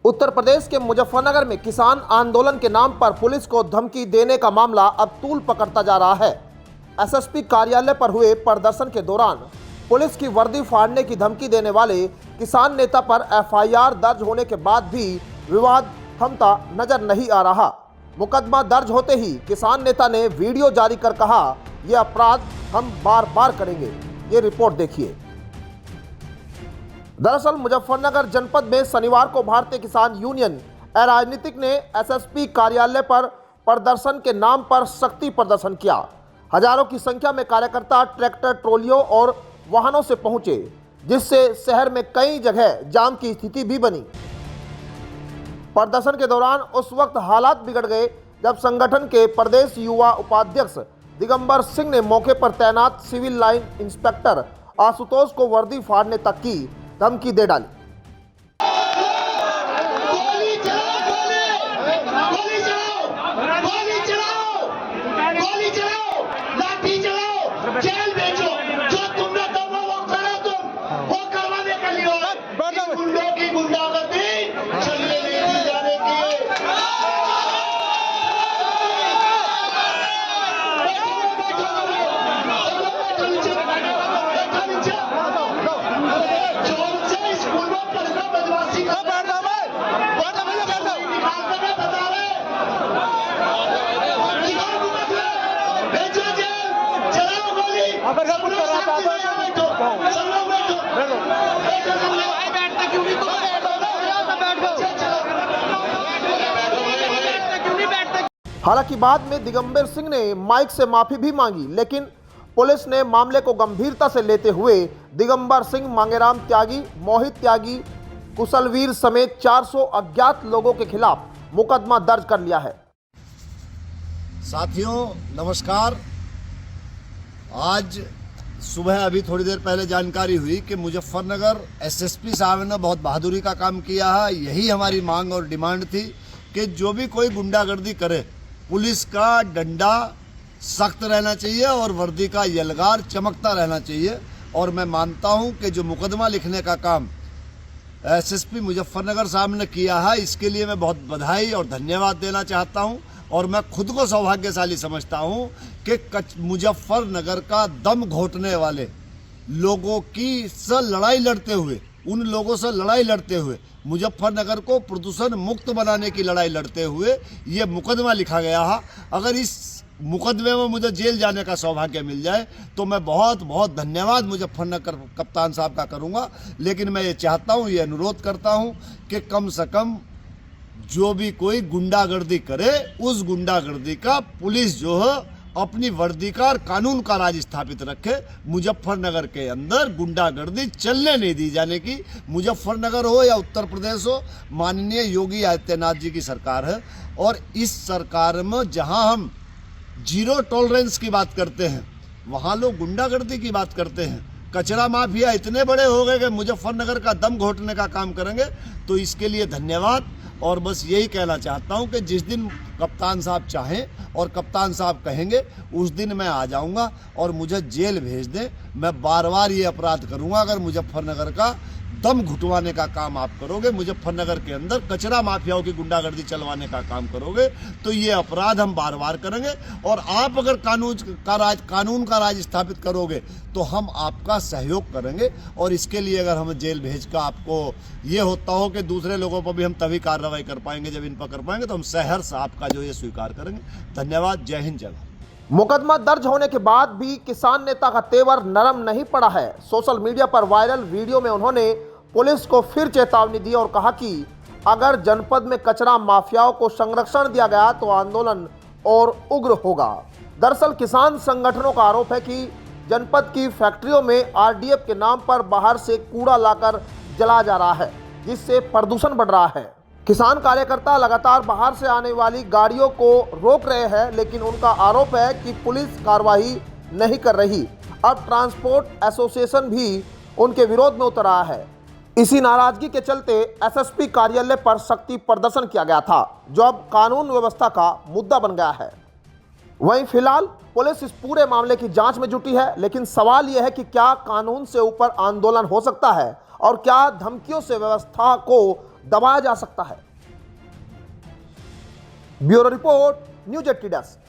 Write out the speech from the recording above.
उत्तर प्रदेश के मुजफ्फरनगर में किसान आंदोलन के नाम पर पुलिस को धमकी देने का मामला अब तूल पकड़ता जा रहा है। एसएसपी कार्यालय पर हुए प्रदर्शन के दौरान पुलिस की वर्दी फाड़ने की धमकी देने वाले किसान नेता पर एफआईआर दर्ज होने के बाद भी विवाद थमता नजर नहीं आ रहा। मुकदमा दर्ज होते ही किसान नेता ने वीडियो जारी कर कहा, यह अपराध हम बार बार करेंगे। ये रिपोर्ट देखिए। दरअसल मुजफ्फरनगर जनपद में शनिवार को भारतीय किसान यूनियन अराजनीतिक ने एसएसपी कार्यालय पर प्रदर्शन के नाम पर शक्ति प्रदर्शन किया। हजारों की संख्या में कार्यकर्ता ट्रैक्टर, ट्रॉलियों और वाहनों से पहुंचे, जिससे शहर में कई जगह जाम की स्थिति भी बनी। प्रदर्शन के दौरान उस वक्त हालात बिगड़ गए जब संगठन के प्रदेश युवा उपाध्यक्ष दिगंबर सिंह ने मौके पर तैनात सिविल लाइन इंस्पेक्टर आशुतोष को वर्दी फाड़ने तक की धमकी दे डाली। जेल भेजो, जो तुमने करना वो करो, तुम वो करवाने के लिए गुंडों की गुंडागर्दी चलने नहीं दी जाने की। जोर से स्कूल में पढ़ना बदमाशी का बता रहे भेजो जेल, चलाओ गोली। अगर सब कुछ करना चाहता है तो सब लोग बैठो, बैठते क्यों नहीं? तो हालांकि बाद में दिगंबर सिंह ने माइक से माफी भी मांगी, लेकिन पुलिस ने मामले को गंभीरता से लेते हुए दिगंबर सिंह, मांगेराम त्यागी, मोहित त्यागी, कुशलवीर समेत 400 अज्ञात लोगों के खिलाफ मुकदमा दर्ज कर लिया है। साथियों नमस्कार। आज सुबह अभी थोड़ी देर पहले जानकारी हुई कि मुजफ्फरनगर एसएसपी साहब ने बहुत बहादुरी का काम किया है। यही हमारी मांग और डिमांड थी कि जो भी कोई गुंडागर्दी करे, पुलिस का डंडा सख्त रहना चाहिए और वर्दी का यलगार चमकता रहना चाहिए। और मैं मानता हूं कि जो मुकदमा लिखने का काम एसएसपी मुजफ्फरनगर साहब ने किया है, इसके लिए मैं बहुत बधाई और धन्यवाद देना चाहता हूं। और मैं खुद को सौभाग्यशाली समझता हूं कि मुजफ्फरनगर का दम घोटने वाले लोगों की से लड़ाई लड़ते हुए, उन लोगों से लड़ाई लड़ते हुए, मुजफ्फरनगर को प्रदूषण मुक्त बनाने की लड़ाई लड़ते हुए ये मुकदमा लिखा गया है। अगर इस मुकदमे में मुझे जेल जाने का सौभाग्य मिल जाए तो मैं बहुत बहुत धन्यवाद मुजफ्फरनगर कप्तान साहब का करूंगा। लेकिन मैं ये चाहता हूं, ये अनुरोध करता हूं कि कम से कम जो भी कोई गुंडागर्दी करे, उस गुंडागर्दी का पुलिस जो है अपनी वर्दी का और कानून का राज स्थापित रखे। मुजफ्फरनगर के अंदर गुंडागर्दी चलने नहीं दी जाने की। मुजफ्फरनगर हो या उत्तर प्रदेश हो, माननीय योगी आदित्यनाथ जी की सरकार है और इस सरकार में जहां हम जीरो टॉलरेंस की बात करते हैं, वहां लोग गुंडागर्दी की बात करते हैं। कचरा माफिया इतने बड़े हो गए कि मुजफ्फरनगर का दम घोटने का काम करेंगे। तो इसके लिए धन्यवाद। और बस यही कहना चाहता हूं कि जिस दिन कप्तान साहब चाहें और कप्तान साहब कहेंगे, उस दिन मैं आ जाऊंगा और मुझे जेल भेज दें। मैं बार बार ये अपराध करूंगा अगर मुजफ्फरनगर का दम घुटवाने का काम आप करोगे, मुजफ्फरनगर के अंदर कचरा माफियाओं की गुंडागर्दी चलवाने का काम करोगे, तो ये अपराध हम बार बार करेंगे। और आप अगर कानून का राज स्थापित करोगे तो हम आपका सहयोग करेंगे। और इसके लिए अगर हमें जेल भेज कर आपको ये होता हो कि दूसरे लोगों पर भी हम तभी कार्रवाई कर पाएंगे जब इन पर कर पाएंगे, तो हम सहर्ष आपका जो ये स्वीकार करेंगे। धन्यवाद। जय हिंद, जय भारत। मुकदमा दर्ज होने के बाद भी किसान नेता का तेवर नरम नहीं पड़ा है। सोशल मीडिया पर वायरल वीडियो में उन्होंने पुलिस को फिर चेतावनी दी और कहा कि अगर जनपद में कचरा माफियाओं को संरक्षण दिया गया तो आंदोलन और उग्र होगा। दरअसल किसान संगठनों का आरोप है कि जनपद की फैक्ट्रियों में आरडीएफ के नाम पर बाहर से कूड़ा लाकर जला जा रहा है, जिससे प्रदूषण बढ़ रहा है। किसान कार्यकर्ता लगातार बाहर से आने वाली गाड़ियों को रोक रहे हैं, लेकिन उनका आरोप है कि पुलिस कार्रवाई नहीं कर रही। अब ट्रांसपोर्ट एसोसिएशन भी उनके विरोध में उतर रहा है। इसी नाराजगी के चलते एसएसपी कार्यालय पर शक्ति प्रदर्शन किया गया था, जो अब कानून व्यवस्था का मुद्दा बन गया है। वहीं फिलहाल पुलिस इस पूरे मामले की जांच में जुटी है, लेकिन सवाल यह है कि क्या कानून से ऊपर आंदोलन हो सकता है और क्या धमकियों से व्यवस्था को दबाया जा सकता है। Bureau report, news 80 desk.